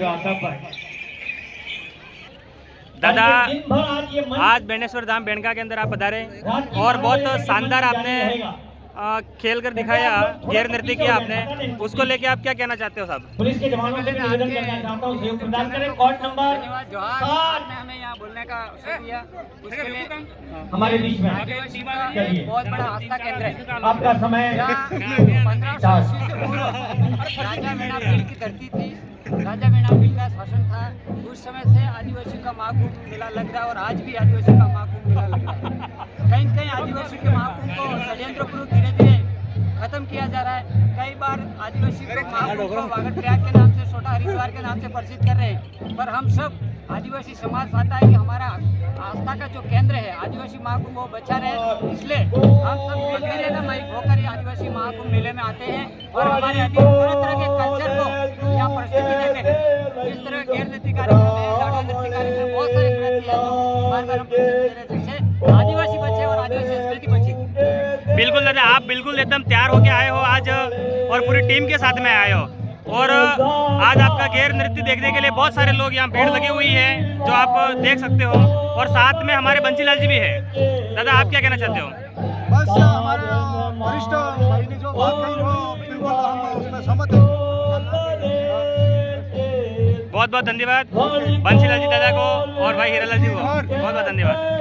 रहेगा सब पर। दादा, आज बेणेश्वर धाम बेणका के अंदर आप पधारे और बहुत शानदार आपने खेल कर दिखाया, गैर नृत्य किया आपने, उसको लेके आप क्या कहना चाहते हो साहब? पुलिस के जवानों से निवेदन करना चाहता हूँ सहयोग प्रदान करें। कोर्ट नंबर आपने हमें यहाँ बोलने का अवसर दिया, उसके लिए हमारे बीच में चलिए। बहुत बड़ा आस्था केंद्र है आपका समय 1580 से पूर्व राजा वीणाबिल की धरती थी, राजा वीणाबिल का शासन था। उस समय से आदिवासी का महाकुंभ मेला लग रहा है और आज भी आदिवासी का महाकुंभ मेला लग रहा है। कहीं कहीं आदिवासी के महाकुंभ को षड्यंत्रपूर्वक धीरे धीरे खत्म किया जा रहा है। कई बार आदिवासी को महाकुंभ को वागड़ प्रयाग के नाम से, छोटा हरिद्वार के नाम से परिचित कर रहे हैं, पर हम सब आदिवासी समाज चाहता है कि हमारा आस्था का जो केंद्र है आदिवासी महाकुंभ वो बचा रहे। इसलिए हम सब निर्णय होकर आदिवासी महाकुंभ मेले में आते हैं और हमारे तरह तरह के कल्चर को यहाँ प्रस्तुति देते हैं। जिस तरह गैर नृत्य कार्यक्रम है, नाट्य नृत्य कार्यक्रम, बहुत सारे नृत्य है जो बार बार हम जिससे आदिवासी बचे और आदिवासी संस्कृति बची। बिल्कुल दादा, आप बिल्कुल एकदम तैयार होके आए हो आज और पूरी टीम के साथ में आए हो और आज आपका गैर नृत्य देखने के लिए बहुत सारे लोग यहाँ भीड़ लगी हुई है जो आप देख सकते हो और साथ में हमारे बंसीलाल जी भी है। दादा, आप क्या कहना चाहते हो? बस हमारे वरिष्ठ भाई ने जो बात कही वो बिल्कुल हम उसमें सहमत हैं। बहुत बहुत धन्यवाद बंसीलाल जी दादा को और भाई हीरालाल जी को, बहुत बहुत धन्यवाद।